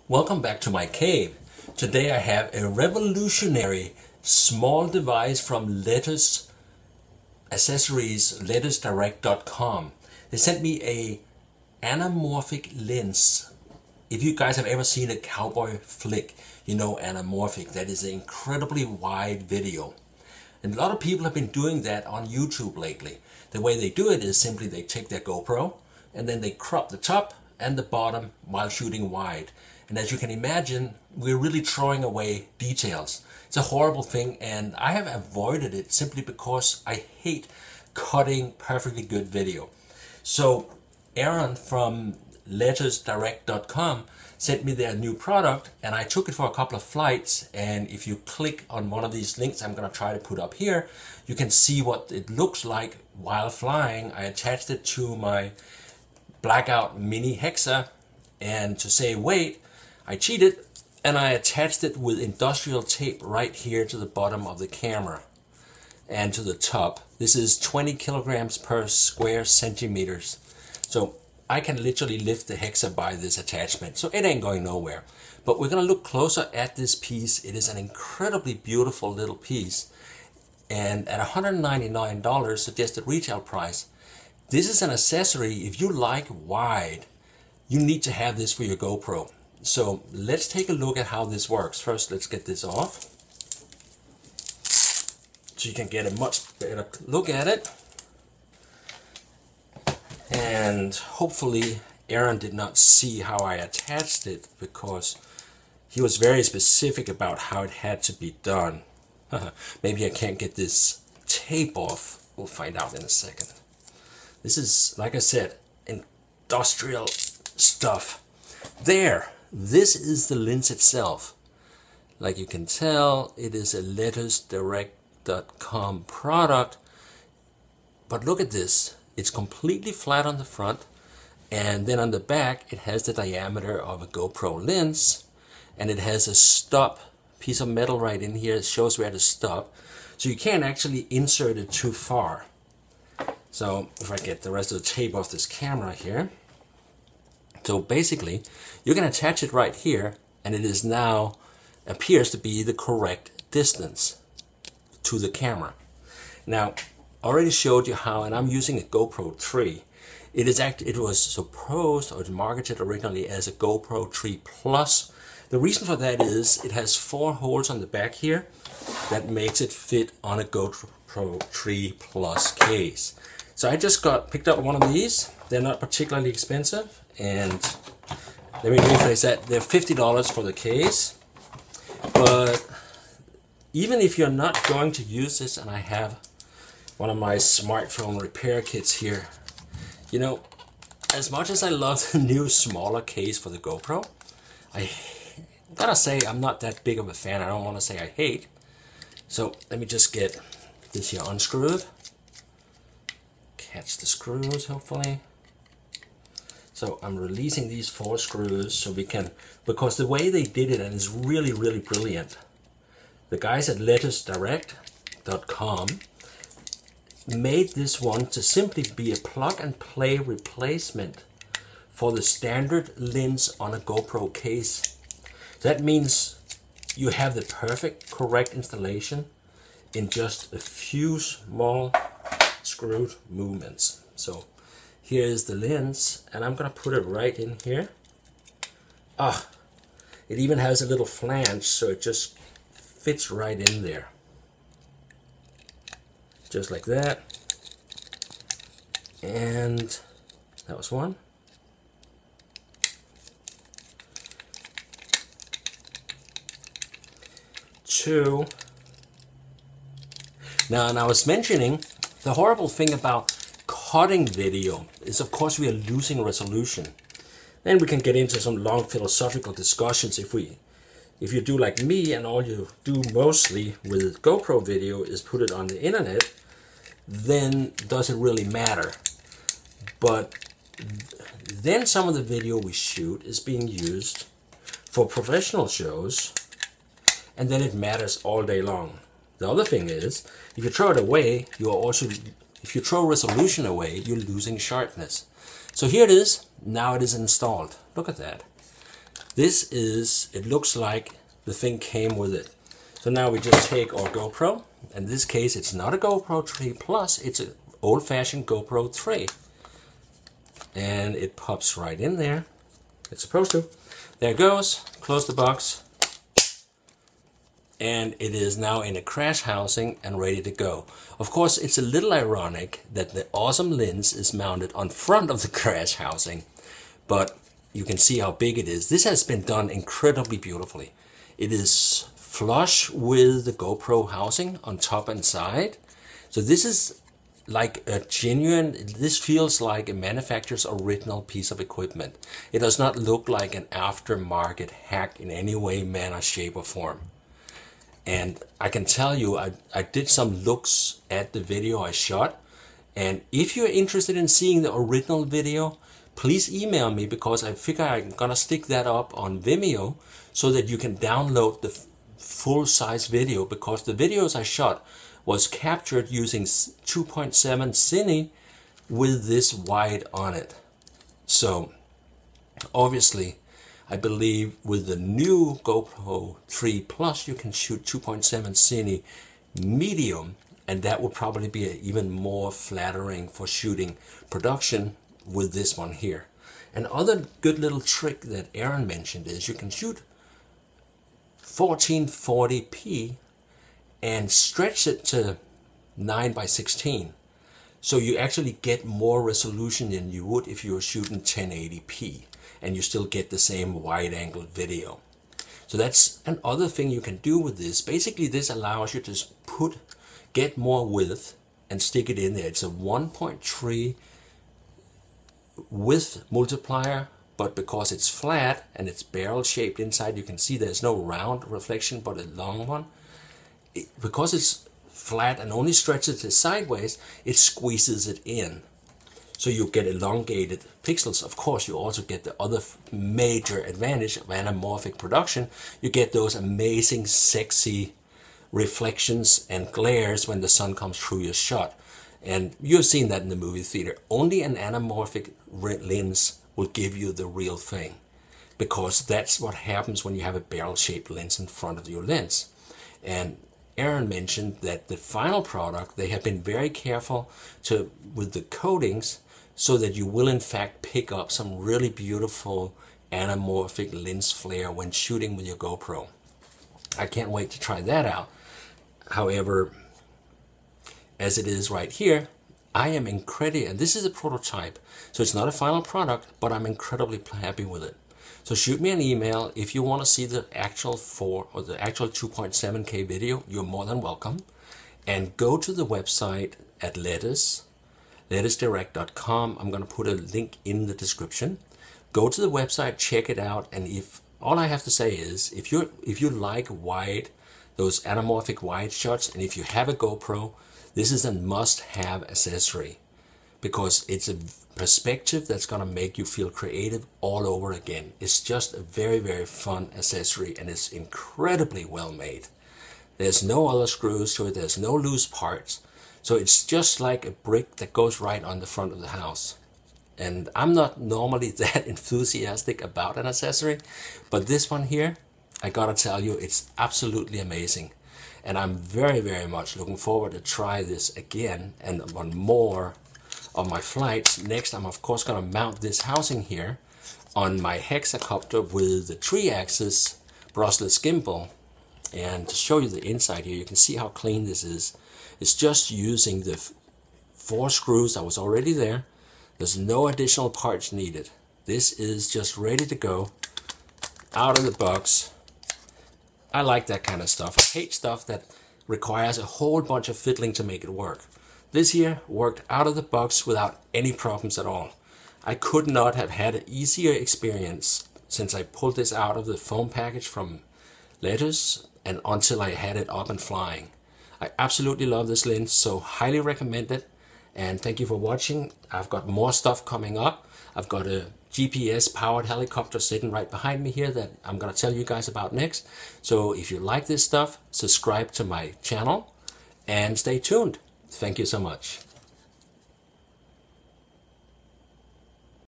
Welcome back to my cave. Today I have a revolutionary small device from LETUS accessories, letusdirect.com. They sent me a anamorphic lens. If you guys have ever seen a cowboy flick, you know Anamorphic. That is an incredibly wide video. And a lot of people have been doing that on YouTube lately. The way they do it is simply they take their GoPro and then they crop the top and the bottom while shooting wide. And as you can imagine, we're really throwing away details. It's a horrible thing, and I have avoided it simply because I hate cutting perfectly good video. So Aaron from letusdirect.com sent me their new product, and I took it for a couple of flights. And if you click on one of these links I'm going to try to put up here, you can see what it looks like while flying. I attached it to my blackout mini Hexa, and to save weight I cheated and I attached it with industrial tape right here to the bottom of the camera and to the top. This is 20 kilograms per square centimeters. So I can literally lift the Hexa by this attachment. So it ain't going nowhere. But we're going to look closer at this piece. It is an incredibly beautiful little piece. And at $199 suggested retail price, this is an accessory. If you like wide, you need to have this for your GoPro. So let's take a look at how this works. First, let's get this off so you can get a much better look at it. And hopefully Aaron did not see how I attached it, because he was very specific about how it had to be done. Maybe I can't get this tape off. We'll find out in a second. This is, like I said, industrial stuff. There. This is the lens itself. Like you can tell, it is a letusdirect.com product. But look at this. It's completely flat on the front. And then on the back, it has the diameter of a GoPro lens. And it has a stop piece of metal right in here. It shows where to stop. So you can't actually insert it too far. So if I get the rest of the tape off this camera here. So basically, you can attach it right here, and it is now appears to be the correct distance to the camera. Now, I already showed you how, and I'm using a GoPro 3. It was supposed, or marketed originally as a GoPro 3 Plus. The reason for that is it has 4 holes on the back here that makes it fit on a GoPro 3 Plus case. So I just picked up one of these. They're not particularly expensive, and let me rephrase that. They're $50 for the case. But even if you're not going to use this, and I have one of my smartphone repair kits here, you know, as much as I love the new smaller case for the GoPro, I gotta say I'm not that big of a fan. I don't want to say I hate. So let me just get this here unscrewed. Catch the screws, hopefully. So I'm releasing these 4 screws so we can, because the way they did it, and it's really, really brilliant. The guys at letusdirect.com made this one to simply be a plug and play replacement for the standard lens on a GoPro case. That means you have the perfect, correct installation in just a few small screwed movements. So here's the lens, and I'm gonna put it right in here. It even has a little flange, so it just fits right in there. Just like that. And that was one. Two. Now, and I was mentioning the horrible thing about cutting video is, of course, we are losing resolution. Then we can get into some long philosophical discussions. If you do like me, and all you do mostly with GoPro video is put it on the internet, then does it really matter? But then some of the video we shoot is being used for professional shows, and then it matters all day long. The other thing is, if you throw it away, if you throw resolution away, you're losing sharpness. So here it is. Now it is installed. Look at that. This is, it looks like the thing came with it. So now we just take our GoPro. In this case, it's not a GoPro 3 Plus, it's an old-fashioned GoPro 3. And it pops right in there. It's supposed to. There it goes. Close the box. And it is now in a crash housing and ready to go. Of course, it's a little ironic that the awesome lens is mounted on front of the crash housing, but you can see how big it is. This has been done incredibly beautifully. It is flush with the GoPro housing on top and side. So this is like a genuine, this feels like a manufacturer's original piece of equipment. It does not look like an aftermarket hack in any way, manner, shape or form. And I can tell you, I did some looks at the video I shot. And if you're interested in seeing the original video, please email me, because I figure I'm gonna stick that up on Vimeo so that you can download the full-size video, because the videos I shot was captured using 2.7 Cine with this wide on it. So obviously, I believe with the new GoPro 3 Plus, you can shoot 2.7 Cine medium, and that would probably be even more flattering for shooting production with this one here. Another good little trick that Aaron mentioned is you can shoot 1440p and stretch it to 9:16. So you actually get more resolution than you would if you were shooting 1080p. And you still get the same wide-angle video. So that's another thing you can do with this. Basically, this allows you to get more width and stick it in there. It's a 1.3 width multiplier, but because it's flat and it's barrel-shaped inside, you can see there's no round reflection, but a long one. Because it's flat and only stretches it sideways, it squeezes it in. So you get elongated pixels. Of course, you also get the other major advantage of anamorphic production. You get those amazing, sexy reflections and glares when the sun comes through your shot. And you've seen that in the movie theater. Only an anamorphic lens will give you the real thing, because that's what happens when you have a barrel-shaped lens in front of your lens. And Aaron mentioned that the final product, they have been very careful with the coatings, so that you will in fact pick up some really beautiful anamorphic lens flare when shooting with your GoPro. I can't wait to try that out. However, as it is right here, I am incredibly, and this is a prototype, so it's not a final product, but I'm incredibly happy with it. So shoot me an email if you want to see the actual 2.7K video. You're more than welcome. And go to the website at LETUS, LETUSdirect.com. I'm going to put a link in the description. Go to the website, check it out, and if all I have to say is, if you like wide, those anamorphic wide shots, and if you have a GoPro, this is a must-have accessory, because it's a perspective that's going to make you feel creative all over again. It's just a very, very fun accessory, and it's incredibly well made. There's no other screws to it, there's no loose parts. So it's just like a brick that goes right on the front of the house. And I'm not normally that enthusiastic about an accessory, but this one here, I gotta tell you, it's absolutely amazing. And I'm very, very much looking forward to try this again and on more of my flights. Next, I'm of course gonna mount this housing here on my hexacopter with the 3-axis brushless gimbal. And to show you the inside here, you can see how clean this is. It's just using the 4 screws that was already there. There's no additional parts needed. This is just ready to go, out of the box. I like that kind of stuff. I hate stuff that requires a whole bunch of fiddling to make it work. This here worked out of the box without any problems at all. I could not have had an easier experience since I pulled this out of the foam package from LETUS and until I had it up and flying. I absolutely love this lens, so highly recommend it. And thank you for watching. I've got more stuff coming up. I've got a GPS powered helicopter sitting right behind me here that I'm going to tell you guys about next. So if you like this stuff, subscribe to my channel and stay tuned. Thank you so much.